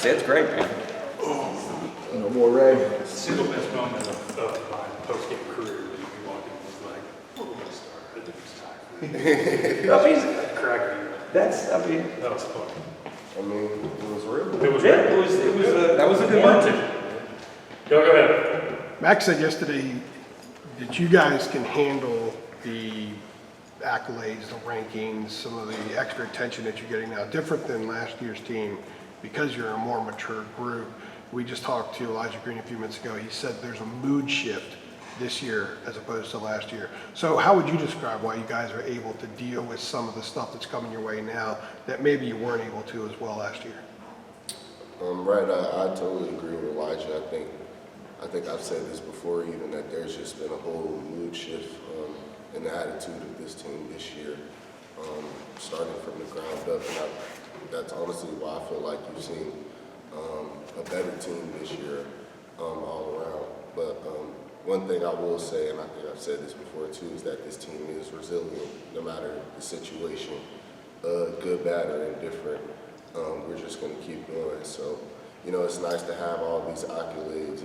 Ced's great, man. No more rain. Single best moment of my post-game career that you walked in was like, we're going to start. I think it's time. I mean, Cracking. that That was fun. I mean, it was real. It was yeah, great. that was a good moment. Go ahead. Max said yesterday that you guys can handle the accolades, the rankings, some of the extra attention that you're getting now, different than last year's team because you're a more mature group. We just talked to Elijah Green a few minutes ago. He said there's a mood shift this year as opposed to last year. So how would you describe why you guys are able to deal with some of the stuff that's coming your way now that maybe you weren't able to as well last year? Right, I totally agree with Elijah. I think I've said this before even, that there's just been a whole mood shift in the attitude of this team this year, starting from the ground up. And that's honestly why I feel like you've seen a better team this year all around. But one thing I will say, and I think I've said this before too, is that this team is resilient no matter the situation, good, bad, or indifferent. We're just going to keep going. So, it's nice to have all these accolades,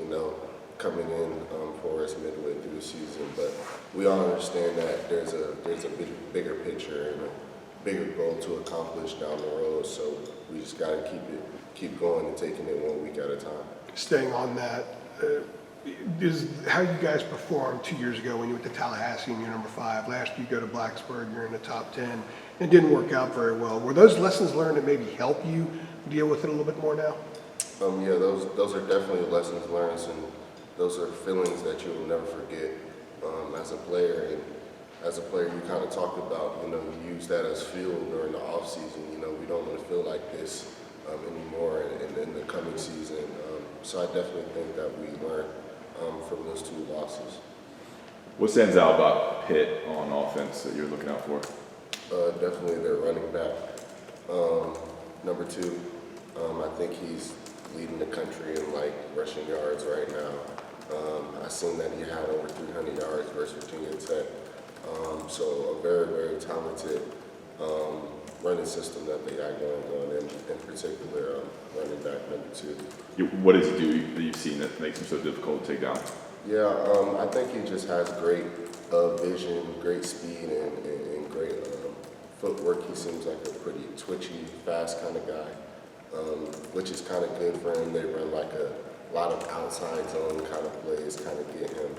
coming in for us midway through the season. But we all understand that there's a bigger picture and a bigger goal to accomplish down the road. So we just got to keep going and taking it 1 week at a time. Staying on that, is how you guys performed 2 years ago when you went to Tallahassee and you're number 5. Last year you go to Blacksburg, you're in the top 10. It didn't work out very well. Were those lessons learned that maybe help you deal with it a little bit more now? Yeah, those are definitely lessons learned, and those are feelings that you will never forget as a player. And as a player, you kind of talked about, you use that as fuel during the off season. We don't want to feel like this anymore in the coming season. So I definitely think that we learned from those 2 losses. What stands out about Pitt on offense that you're looking out for? Definitely their running back. Number 2, I think he's leading the country in rushing yards right now. I seen that he had over 300 yards versus Virginia Tech. So a very, very talented running system that they got going on, in particular running back number 2. What does he do that you've seen that makes him so difficult to take down? Yeah, I think he just has great vision, great speed, and great footwork. He seems like a pretty twitchy, fast kind of guy, which is kind of good for him. They run a lot of outside zone kind of plays, kind of get him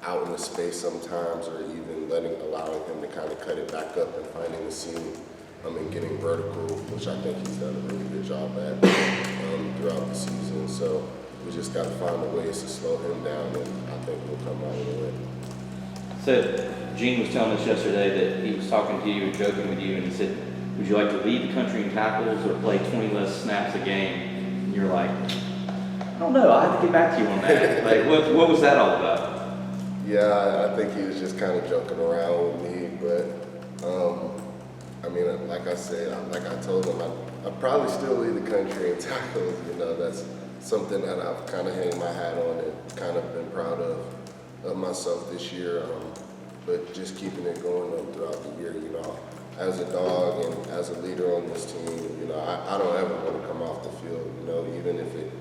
out in the space sometimes, or even allowing him to kind of cut it back up and finding the seam and getting vertical, which I think he's done a really good job at throughout the season. So we just got to find the ways to slow him down, and I think we'll come out with a win. So Gene was telling us yesterday that he was talking to you and joking with you, and he said, would you like to lead the country in tackles or play 20 less snaps a game? And you're like, I don't know, I have to get back to you on that. What was that all about? Yeah, I think he was just kind of joking around with me, but I mean, like I said, like I told him, I probably still lead the country in tackles. That's something that I've kind of hanged my hat on and kind of been proud of myself this year. But just keeping it going throughout the year, as a dog and as a leader on this team, I don't ever want to come off the field, even if it,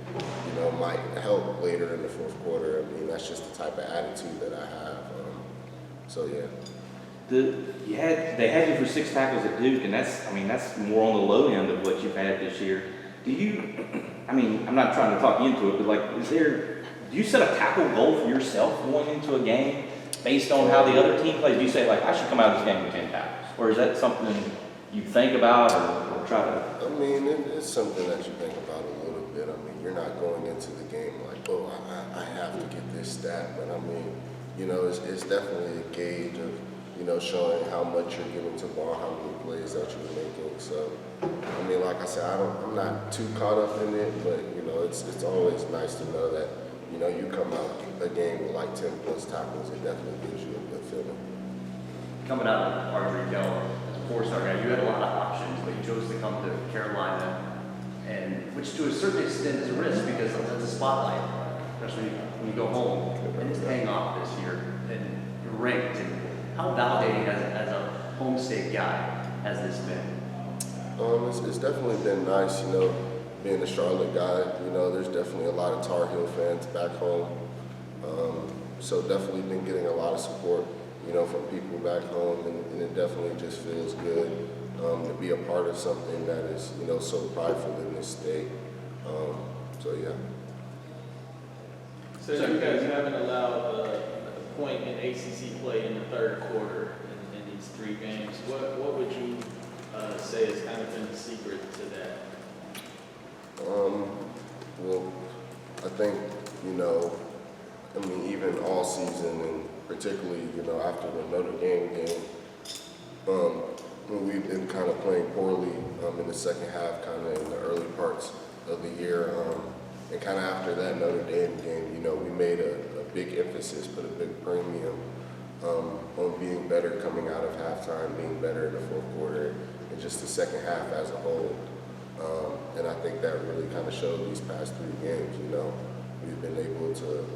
might help later in the 4th quarter. I mean, that's just the type of attitude that I have. So yeah. They had you for 6 tackles at Duke, and that's more on the low end of what you've had this year. I'm not trying to talk you into it, but do you set a tackle goal for yourself going into a game based on how the other team plays? Do you say I should come out of this game with 10 tackles, or is that something you think about or try to? I mean, it's something that you think about a little bit. I mean, you're not going into the game like, oh, I have to get this stat, but I mean, it's definitely a gauge of, showing how much you're giving to ball, how many plays that you're making. So, I mean, like I said, I'm not too caught up in it, but it's always nice to know that you come out a game with 10 plus tackles. It definitely gives you a good feeling. Coming out of Archery Kell as a 4-star guy, you had a lot of options, but you chose to come to Carolina, and which to a certain extent is a risk because that's a spotlight, especially when you go home. And it's paying off this year, and you're ranked. And how validating as a home state guy has this been? It's definitely been nice, being a Charlotte guy, there's definitely a lot of Tar Heel fans back home. So definitely been getting a lot of support, from people back home, and it definitely just feels good to be a part of something that is, so prideful in this state. So yeah. So you guys haven't allowed a point in ACC play in the third quarter in these 3 games. What would you say has kind of been the secret to that? Well, I think, even all season, and particularly, after the Notre Dame game, we've been kind of playing poorly in the second half, kind of in the early parts of the year. And kind of after that Notre Dame game, we made a big emphasis, put a big premium on being better coming out of halftime, being better in the fourth quarter, and just the second half as a whole. And I think that really kind of showed these past 3 games. We've been able to,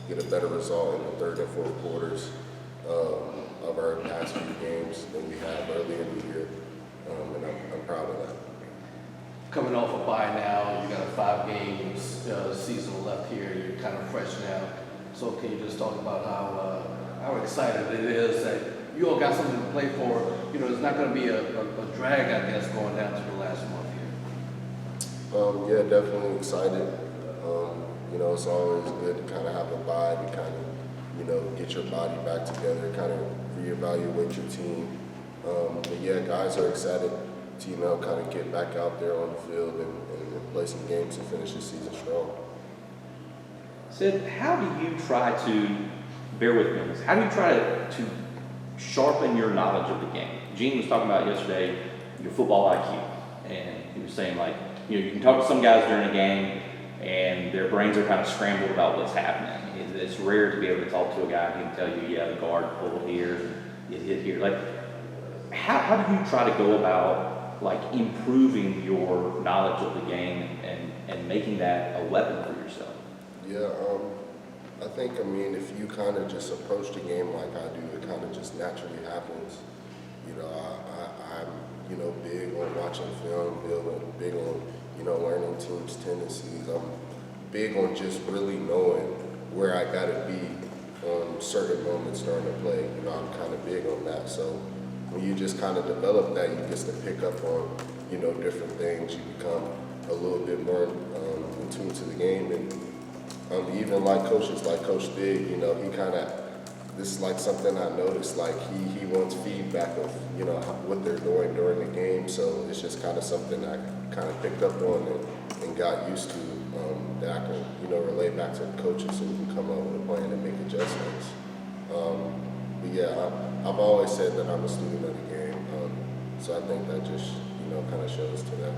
get a better result in the third and fourth quarters of our past few games than we have earlier in the year. And I'm proud of that. Coming off a bye now, you got a 5 games season left here, you're kind of fresh now. So can you just talk about how excited it is that you all got something to play for? It's not going to be a drag, I guess, going down to the last month here. Yeah, definitely excited. It's always good to kind of have a bye to kind of, get your body back together, kind of reevaluate your team. But yeah, guys are excited to, kind of get back out there on the field and play some games and finish the season strong. Sid, how do you try to, bear with me on this, how do you try to sharpen your knowledge of the game? Gene was talking about yesterday your football IQ, and he was saying you can talk to some guys during a game and their brains are kind of scrambled about what's happening. It's rare to be able to talk to a guy who can tell you, yeah, the guard pulled here, it hit here. How do you try to go about improving your knowledge of the game and making that a weapon for yourself? Yeah, I think, if you kind of just approach the game like I do, it kind of just naturally happens. I'm, big on watching film, big on, learning teams' tendencies. I'm big on just really knowing where I got to be on certain moments during the play. I'm kind of big on that. So when you just kind of develop that, you get to pick up on, different things. You become a little bit more in tune to the game. And even coaches, like Coach Big, he kind of, this is something I noticed, he wants feedback of, what they're doing during the game. So it's just kind of something I kind of picked up on and got used to, that I can, relay back to the coaches and we can come up with a plan and make adjustments. But yeah, I've always said that I'm a student of the game. So I think that just, kind of shows to that.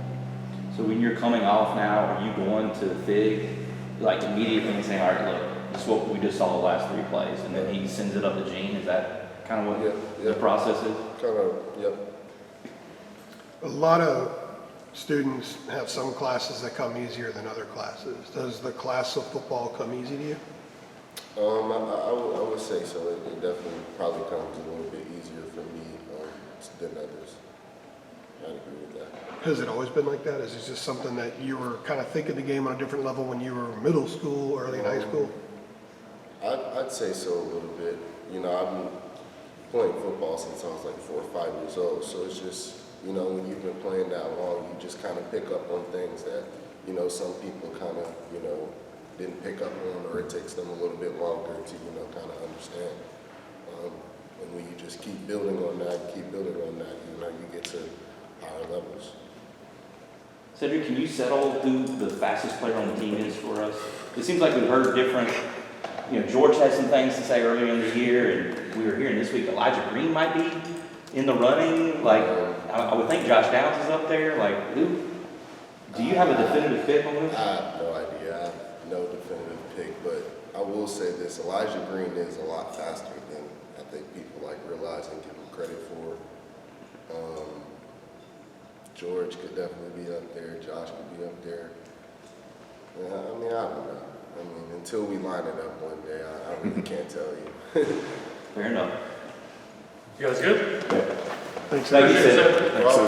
So when you're coming off now, are you going to Fig immediately and saying, all right, look, this is what we just saw the last 3 plays, and then he sends it up to Gene? Is that kind of what the process is? Kind of, yep. A lot of students have some classes that come easier than other classes. Does the class of football come easy to you? I would say so. It definitely probably comes a little bit easier for me than others. I'd agree with that. Has it always been like that? Is it just something that you were kind of thinking the game on a different level when you were middle school, early in high school? I'd say so a little bit. I've been playing football since I was 4 or 5 years old. So it's just, when you've been playing that long, you just kind of pick up on things that, some people kind of, didn't pick up on, or it takes them a little bit longer to, kind of understand. And when you just keep building on that, you get to higher levels. Cedric, can you settle who the fastest player on the team is for us? It seems like we've heard different, George had some things to say earlier in the year, and we were hearing this week Elijah Green might be in the running. I would think Josh Downs is up there. Who? Do you have a definitive pick on this? I have no idea. I have no definitive pick, but I will say this: Elijah Green is a lot faster than I think people realize and give him credit for. George could definitely be up there. Josh could be up there. I don't know. Until we line it up one day, I really can't tell you. Fair enough. You guys good? Thanks. Thank you, Cedric. Well,